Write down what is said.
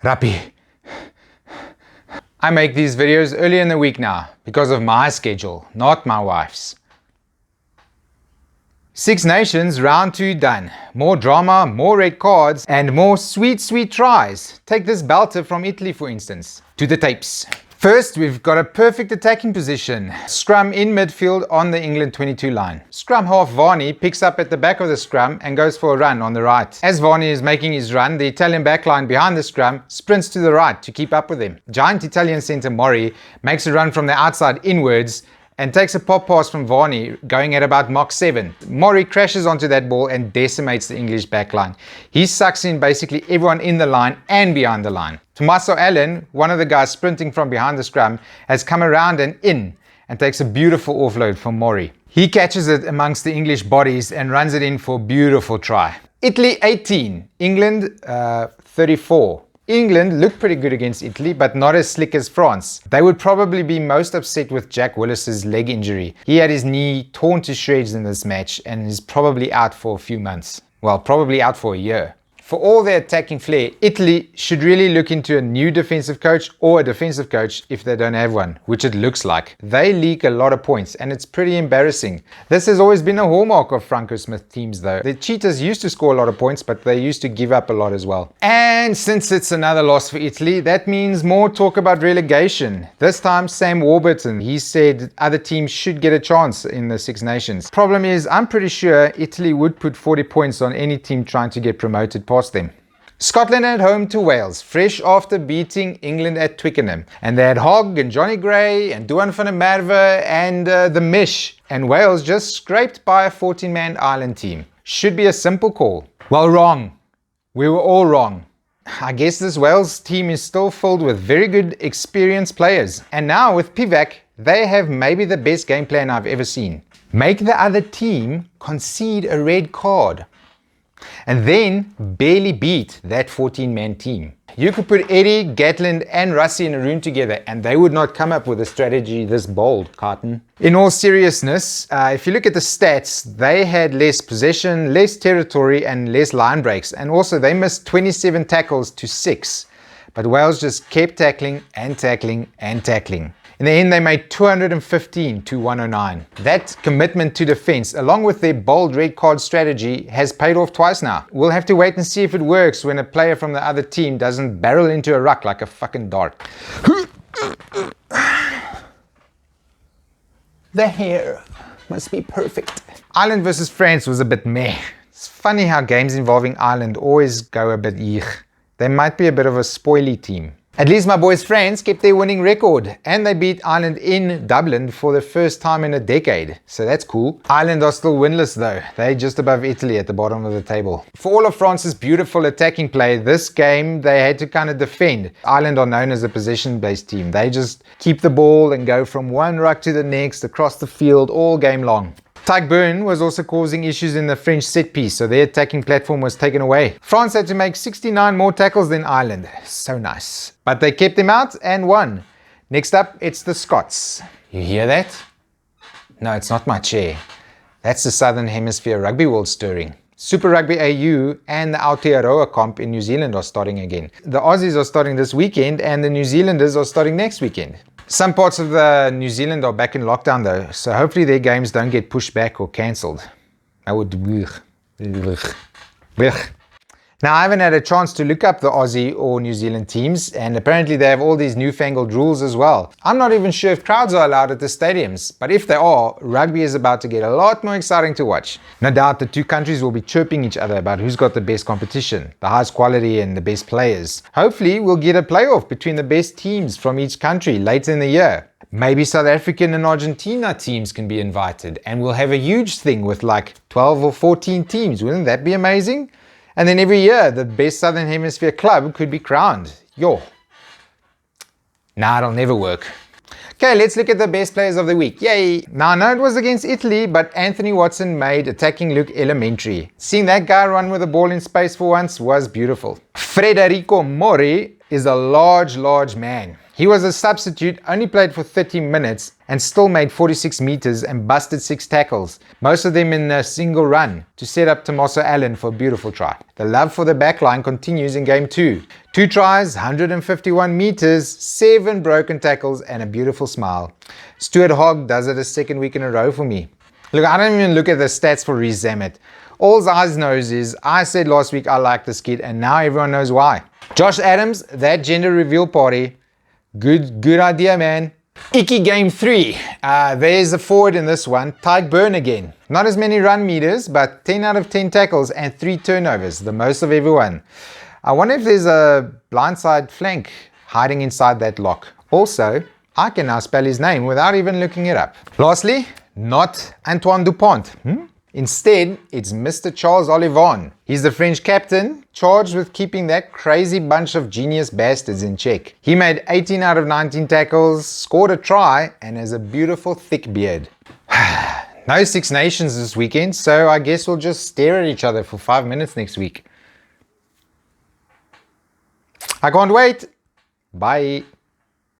Rappie. I make these videos early in the week now because of my schedule, not my wife's. Six Nations, round 2 done. More drama, more red cards, and more sweet tries. Take this belter from Italy for instance. To the tapes. First, we've got a perfect attacking position. Scrum in midfield on the England 22 line. Scrum half Varney picks up at the back of the scrum and goes for a run on the right. As Varney is making his run, the Italian backline behind the scrum sprints to the right to keep up with him. Giant Italian centre Mori makes a run from the outside inwards and takes a pop pass from Varney going at about Mach 7. Mori crashes onto that ball and decimates the English backline. He sucks in basically everyone in the line and behind the line. Tommaso Allen, one of the guys sprinting from behind the scrum, has come around and in and takes a beautiful offload from Mori. He catches it amongst the English bodies and runs it in for a beautiful try. Italy 18, England 34. England looked pretty good against Italy, but not as slick as France. They would probably be most upset with Jack Willis's leg injury. He had his knee torn to shreds in this match and is probably out for a few months. Well, probably out for a year. For all their attacking flair, Italy should really look into a new defensive coach or a defensive coach if they don't have one, which it looks like. They leak a lot of points and it's pretty embarrassing. This has always been a hallmark of Franco Smith teams though. The Cheetahs used to score a lot of points, but they used to give up a lot as well. And since it's another loss for Italy, that means more talk about relegation. This time Sam Warburton, he said other teams should get a chance in the Six Nations. Problem is, I'm pretty sure Italy would put 40 points on any team trying to get promoted past them. Scotland at home to Wales, fresh after beating England at Twickenham. And they had Hogg and Johnny Gray and Duan van der Merwe and the Mish. And Wales just scraped by a 14-man Ireland team. Should be a simple call. Well, wrong. We were all wrong. I guess this Wales team is still filled with very good, experienced players. And now with Pivac, they have maybe the best game plan I've ever seen. Make the other team concede a red card. And then barely beat that 14-man team. You could put Eddie, Gatland and Russie in a room together and they would not come up with a strategy this bold, Carton. In all seriousness, if you look at the stats, they had less possession, less territory and less line breaks. And also they missed 27 tackles to 6. But Wales just kept tackling and tackling and tackling. In the end, they made 215 to 109. That commitment to defense, along with their bold red card strategy, has paid off twice now. We'll have to wait and see if it works when a player from the other team doesn't barrel into a ruck like a fucking dart. The hair must be perfect. Ireland versus France was a bit meh. It's funny how games involving Ireland always go a bit eek. They might be a bit of a spoily team. At least my boys France kept their winning record and they beat Ireland in Dublin for the first time in a decade. So that's cool. Ireland are still winless though. They're just above Italy at the bottom of the table. For all of France's beautiful attacking play, this game they had to kind of defend. Ireland are known as a possession-based team. They just keep the ball and go from one ruck to the next across the field all game long. Tyke Byrne was also causing issues in the French set piece, so their attacking platform was taken away. France had to make 69 more tackles than Ireland. So nice. But they kept them out and won. Next up, it's the Scots. You hear that? No, it's not my chair. That's the Southern Hemisphere Rugby World stirring. Super Rugby AU and the Aotearoa comp in New Zealand are starting again. The Aussies are starting this weekend and the New Zealanders are starting next weekend. Some parts of New Zealand are back in lockdown though, so hopefully their games don't get pushed back or cancelled. I would... Now I haven't had a chance to look up the Aussie or New Zealand teams and apparently they have all these newfangled rules as well. I'm not even sure if crowds are allowed at the stadiums, but if they are, rugby is about to get a lot more exciting to watch. No doubt the two countries will be chirping each other about who's got the best competition, the highest quality and the best players. Hopefully we'll get a playoff between the best teams from each country later in the year. Maybe South African and Argentina teams can be invited and we'll have a huge thing with like 12 or 14 teams. Wouldn't that be amazing? And then every year, the best Southern Hemisphere club could be crowned. Yo. Nah, it'll never work. Okay, let's look at the best players of the week. Yay! Now, I know it was against Italy, but Anthony Watson made attacking look elementary. Seeing that guy run with the ball in space for once was beautiful. Federico Mori is a large man. He was a substitute, only played for 30 minutes and still made 46 meters and busted 6 tackles, most of them in a single run, to set up Tomaso Allen for a beautiful try. The love for the backline continues in game 2. 2 tries, 151 meters, 7 broken tackles and a beautiful smile. Stuart Hogg does it a second week in a row for me. Look, I don't even look at the stats for Reece Zammit. All eyes knows is I said last week I like this kid and now everyone knows why. Josh Adams, that gender reveal party. Good idea, man. Icky game 3. There's a forward in this one, Tyke Byrne again. Not as many run meters, but 10 out of 10 tackles and 3 turnovers, the most of everyone. I wonder if there's a blindside flank hiding inside that lock. Also, I can now spell his name without even looking it up. Lastly, not Antoine Dupont. Instead, it's Mr. Charles Olivon. He's the French captain, charged with keeping that crazy bunch of genius bastards in check. He made 18 out of 19 tackles, scored a try, and has a beautiful thick beard. No Six Nations this weekend, so I guess we'll just stare at each other for 5 minutes next week. I can't wait. Bye.